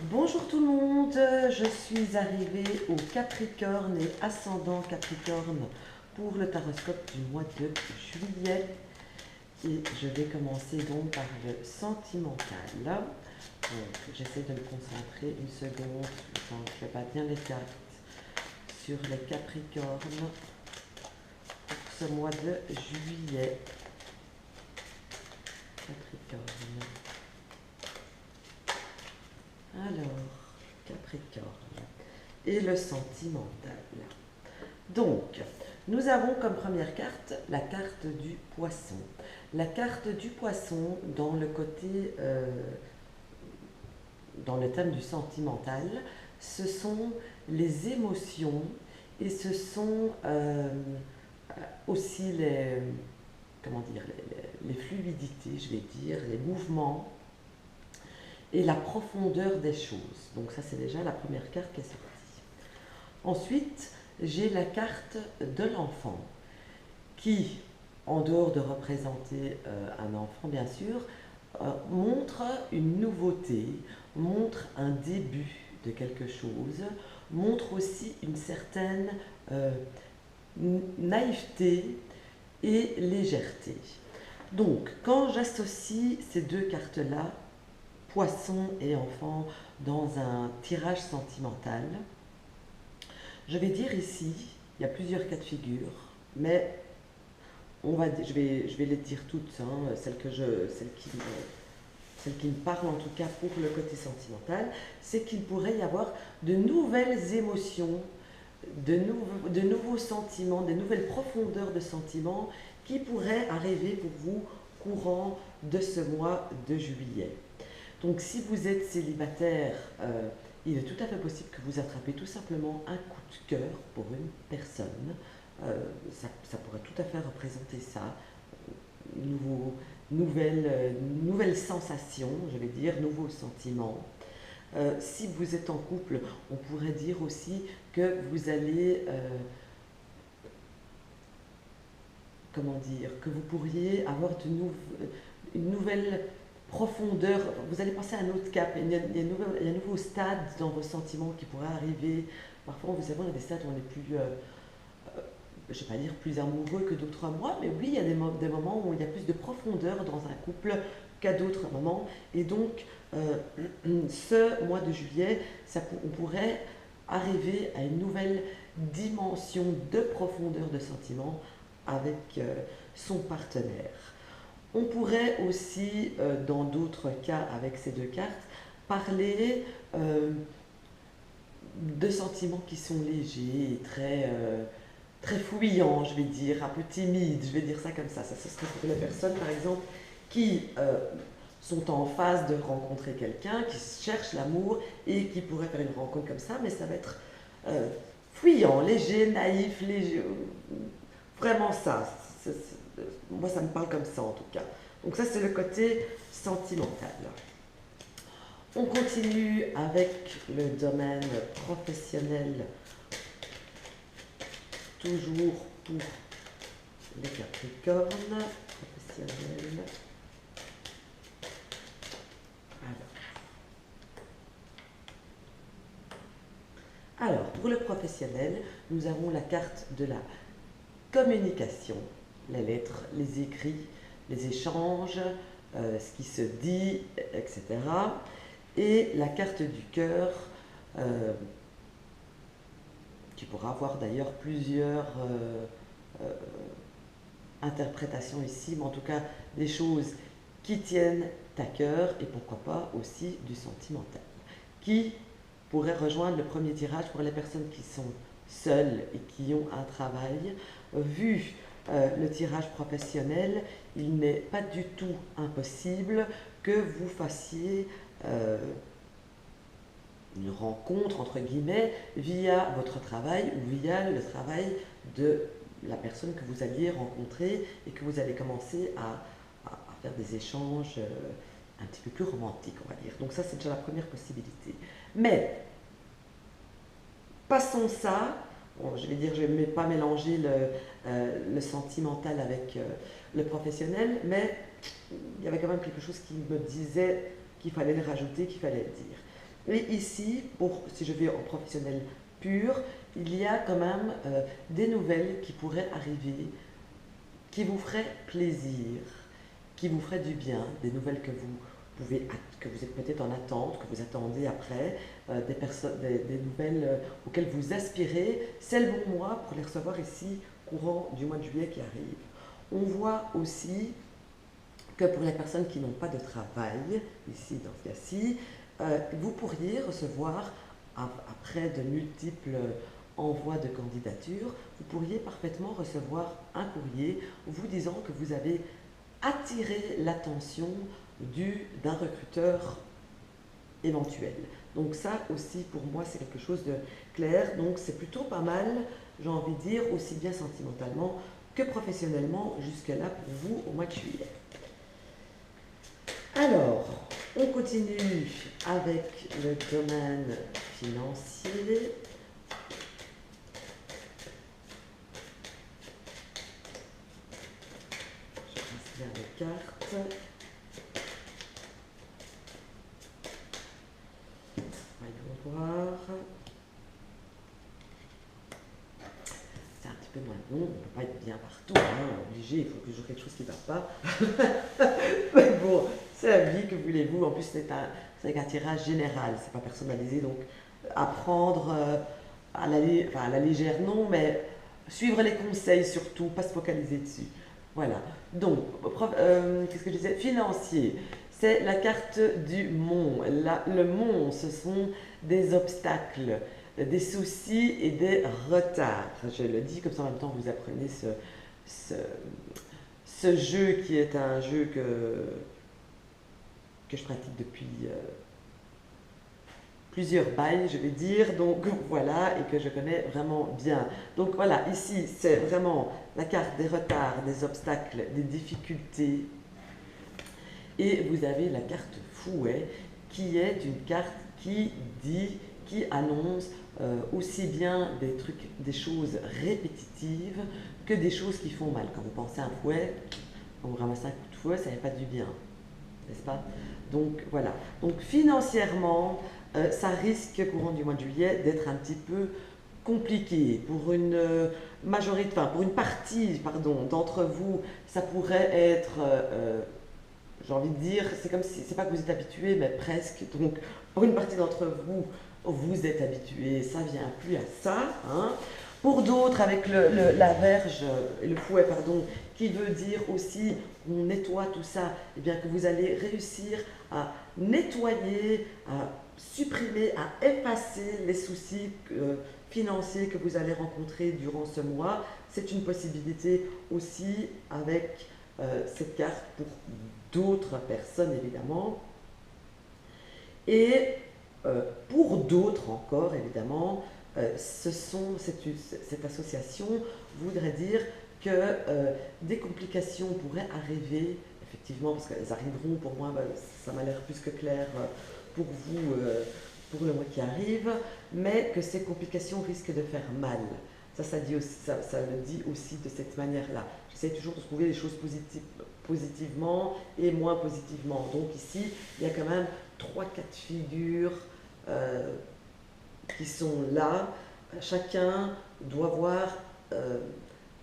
Bonjour tout le monde, je suis arrivée au Capricorne et ascendant Capricorne pour le taroscope du mois de juillet. Et je vais commencer donc par le sentimental. Donc j'essaie de me concentrer une seconde, donc je vais pas bien les cartes sur les Capricornes pour ce mois de juillet. Capricorne. Alors, Capricorne et le sentimental. Donc, nous avons comme première carte la carte du poisson. La carte du poisson dans le côté, dans le thème du sentimental, ce sont les émotions et ce sont aussi comment dire, les fluidités, je vais dire, les mouvements et la profondeur des choses. Donc ça, c'est déjà la première carte qui est sortie. Ensuite, j'ai la carte de l'enfant qui, en dehors de représenter un enfant bien sûr, montre une nouveauté, montre un début de quelque chose, montre aussi une certaine naïveté et légèreté. Donc, quand j'associe ces deux cartes-là, poisson et enfant, dans un tirage sentimental, je vais dire ici, il y a plusieurs cas de figure, mais je vais les dire toutes, hein, celles qui me parlent en tout cas pour le côté sentimental, c'est qu'il pourrait y avoir de nouvelles émotions, de nouveaux sentiments, de nouvelles profondeurs de sentiments qui pourraient arriver pour vous courant de ce mois de juillet. Donc si vous êtes célibataire, il est tout à fait possible que vous attrapez tout simplement un coup de cœur pour une personne. Ça pourrait tout à fait représenter ça. Nouvelle sensation, je vais dire, nouveaux sentiments. Si vous êtes en couple, on pourrait dire aussi que vous allez, comment dire, que vous pourriez avoir une nouvelle profondeur, vous allez passer à un autre cap, il y a un nouveau stade dans vos sentiments qui pourrait arriver. Parfois, vous savez, on a des stades où on est plus, je ne vais pas dire plus amoureux que d'autres mois, mais oui, il y a des moments où il y a plus de profondeur dans un couple qu'à d'autres moments. Et donc, ce mois de juillet, on pourrait arriver à une nouvelle dimension de profondeur de sentiments avec son partenaire. On pourrait aussi, dans d'autres cas avec ces deux cartes, parler de sentiments qui sont légers et très fouillants, je vais dire, un peu timides, je vais dire ça comme ça. Ça, ce serait pour les personnes, par exemple, qui sont en phase de rencontrer quelqu'un, qui cherchent l'amour et qui pourraient faire une rencontre comme ça, mais ça va être fouillant, léger, naïf, léger, vraiment ça. Moi, ça me parle comme ça en tout cas. Donc ça, c'est le côté sentimental. On continue avec le domaine professionnel, toujours pour les Capricornes. Professionnel. Alors, pour le professionnel, nous avons la carte de la communication, les lettres, les écrits, les échanges, ce qui se dit, etc. Et la carte du cœur, qui pourra avoir d'ailleurs plusieurs interprétations ici, mais en tout cas des choses qui tiennent à cœur et pourquoi pas aussi du sentimental, qui pourrait rejoindre le premier tirage pour les personnes qui sont seules et qui ont un travail. Vu le tirage professionnel, il n'est pas du tout impossible que vous fassiez une rencontre, entre guillemets, via votre travail ou via le travail de la personne que vous alliez rencontrer et que vous allez commencer à faire des échanges un petit peu plus romantiques, on va dire. Donc ça, c'est déjà la première possibilité. Mais, passons ça, bon, je vais dire, je ne vais pas mélanger le sentimental avec le professionnel, mais il y avait quand même quelque chose qui me disait qu'il fallait le rajouter, qu'il fallait le dire. Et ici, si je vais en professionnel pur, il y a quand même des nouvelles qui pourraient arriver, qui vous feraient plaisir, qui vous feraient du bien, des nouvelles que vous êtes peut-être en attente, que vous attendez après, des nouvelles auxquelles vous aspirez. C'est le bon mois pour les recevoir ici, courant du mois de juillet qui arrive. On voit aussi que pour les personnes qui n'ont pas de travail, ici dans ce cas-ci, vous pourriez recevoir, après de multiples envois de candidatures, vous pourriez parfaitement recevoir un courrier vous disant que vous avez attiré l'attention d'un recruteur éventuel. Donc ça aussi pour moi c'est quelque chose de clair, donc c'est plutôt pas mal, j'ai envie de dire, aussi bien sentimentalement que professionnellement jusque-là pour vous au mois de juillet. Alors, on continue avec le domaine financier. Je passe bien les cartes. Voyons voir. C'est un petit peu moins long, on ne peut pas être bien partout, hein, obligé, il faut toujours quelque chose qui ne va pas. Mais bon, c'est la vie, que voulez-vous. En plus, c'est un tirage général, c'est pas personnalisé, donc apprendre à la légère, non, mais suivre les conseils surtout, pas se focaliser dessus. Voilà. Donc, qu'est-ce que je disais? Financier, c'est la carte du mont. Le mont, ce sont des obstacles, des soucis et des retards. Je le dis comme ça en même temps, vous apprenez ce jeu qui est un jeu que je pratique depuis plusieurs bails, je vais dire, donc voilà, et que je connais vraiment bien. Donc voilà, ici, c'est vraiment la carte des retards, des obstacles, des difficultés. Et vous avez la carte fouet, qui est une carte qui annonce aussi bien des choses répétitives que des choses qui font mal. Quand vous pensez à un fouet, quand vous ramassez un coup de fouet, ça n'est pas du bien, n'est-ce pas? Donc voilà. Donc financièrement, ça risque, courant du mois de juillet, d'être un petit peu compliqué. Pour une pour une partie, pardon, d'entre vous, ça pourrait être, j'ai envie de dire, c'est comme si, c'est pas que vous êtes habitué, mais presque. Donc pour une partie d'entre vous, vous êtes habitué, ça vient plus à ça, hein. Pour d'autres, avec la verge et le fouet, pardon, qui veut dire aussi qu'on nettoie tout ça, et bien que vous allez réussir à nettoyer, à supprimer, à effacer les soucis financiers que vous allez rencontrer durant ce mois. C'est une possibilité aussi avec cette carte pour d'autres personnes, évidemment. Et pour d'autres encore, évidemment, cette association voudrait dire que des complications pourraient arriver, effectivement, parce qu'elles arriveront, pour moi, ça m'a l'air plus que clair pour vous, pour le mois qui arrive, mais que ces complications risquent de faire mal. Ça le dit aussi de cette manière-là. J'essaie toujours de trouver les choses positivement et moins positivement. Donc ici, il y a quand même 3 cas de figure qui sont là. Chacun doit voir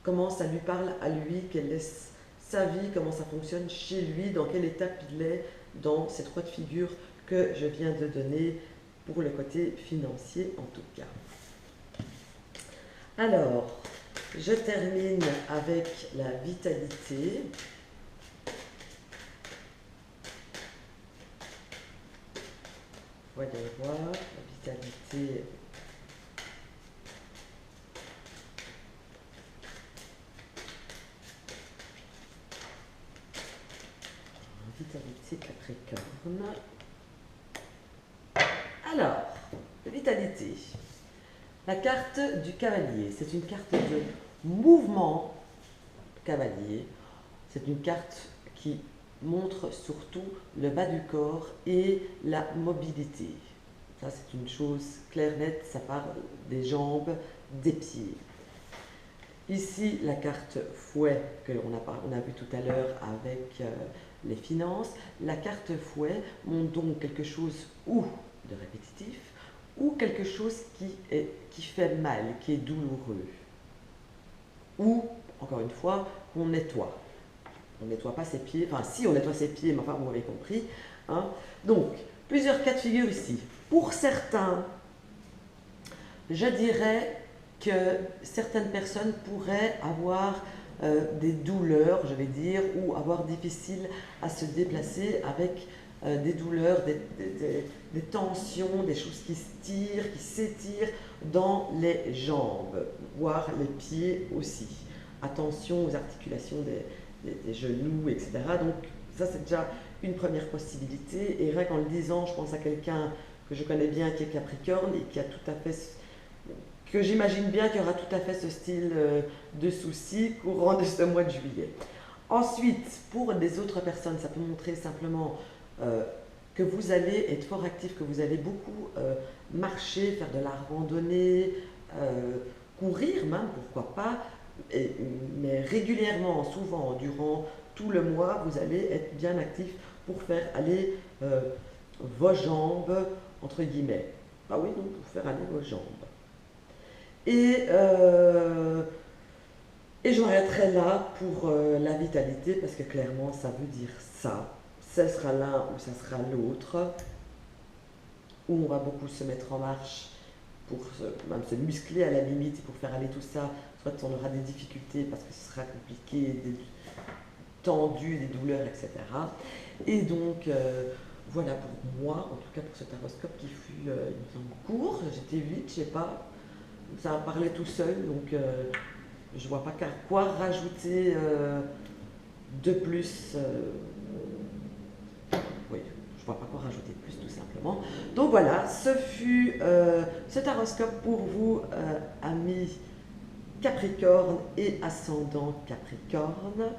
comment ça lui parle à lui, quelle est sa vie, comment ça fonctionne chez lui, dans quelle étape il est dans ces 3 de figure que je viens de donner pour le côté financier en tout cas. Alors, je termine avec la vitalité. Voyons voir, la vitalité. Vitalité Capricorne. Alors, vitalité. La carte du cavalier, c'est une carte de mouvement cavalier. C'est une carte qui montre surtout le bas du corps et la mobilité. Ça, c'est une chose claire, nette, ça parle des jambes, des pieds. Ici, la carte fouet que on a vu tout à l'heure avec les finances. La carte fouet montre donc quelque chose où de répétitif, ou quelque chose qui fait mal, qui est douloureux, ou, encore une fois, qu'on nettoie. On ne nettoie pas ses pieds, enfin si on nettoie ses pieds, mais enfin vous m'avez compris. Hein. Donc, plusieurs cas de figure ici. Pour certains, je dirais que certaines personnes pourraient avoir des douleurs, je vais dire, ou avoir difficile à se déplacer avec des douleurs, des tensions, des choses qui se tirent, qui s'étirent dans les jambes, voire les pieds aussi. Attention aux articulations des genoux, etc. Donc ça c'est déjà une première possibilité. Et rien qu'en le disant, je pense à quelqu'un que je connais bien qui est Capricorne et qui a tout à fait que j'imagine bien qu'il y aura tout à fait ce style de soucis courant de ce mois de juillet. Ensuite, pour des autres personnes, ça peut montrer simplement que vous allez être fort actif, que vous allez beaucoup marcher, faire de la randonnée, courir même, pourquoi pas, mais régulièrement, souvent, durant tout le mois, vous allez être bien actif pour faire aller vos jambes, entre guillemets. Ah oui, donc pour faire aller vos jambes. Et, euh, et je m'arrêterai là pour la vitalité parce que clairement ça veut dire ça. Ça sera l'un ou ça sera l'autre. Où on va beaucoup se mettre en marche pour même se muscler à la limite pour faire aller tout ça. Soit on aura des difficultés parce que ce sera compliqué, des tendus, des douleurs, etc. Et donc voilà pour moi, en tout cas pour ce taroscope qui fut il me semble, court. J'étais vite, je sais pas. Ça parlait tout seul, donc je vois pas quoi rajouter de plus. Oui, je vois pas quoi rajouter de plus tout simplement. Donc voilà, ce fut ce taroscope pour vous, amis Capricorne et ascendant Capricorne.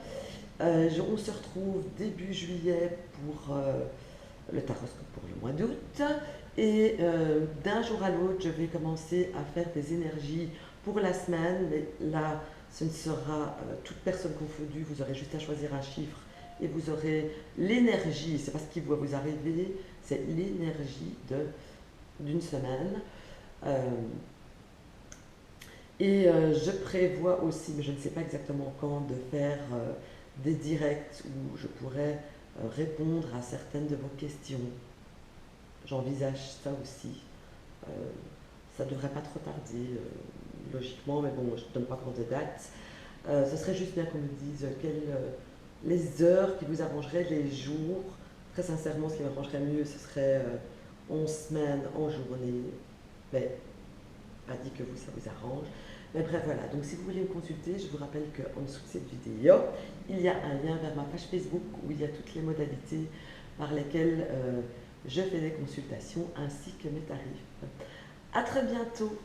On se retrouve début juillet pour le taroscope pour le mois d'août. Et d'un jour à l'autre, je vais commencer à faire des énergies pour la semaine. Mais là, ce ne sera toute personne confondue. Vous aurez juste à choisir un chiffre et vous aurez l'énergie. C'est pas ce qui va vous arriver, c'est l'énergie d'une semaine. Je prévois aussi, mais je ne sais pas exactement quand, de faire des directs où je pourrais répondre à certaines de vos questions. J'envisage ça aussi. Ça ne devrait pas trop tarder, logiquement, mais bon, je ne donne pas encore de date. Ce serait juste bien qu'on me dise les heures qui vous arrangeraient, les jours. Très sincèrement, ce qui m'arrangerait mieux, ce serait en semaine, en journée. Mais pas dit que vous, ça vous arrange. Mais bref, voilà. Donc, si vous voulez me consulter, je vous rappelle qu'en dessous de cette vidéo, il y a un lien vers ma page Facebook où il y a toutes les modalités par lesquelles je fais des consultations ainsi que mes tarifs. À très bientôt!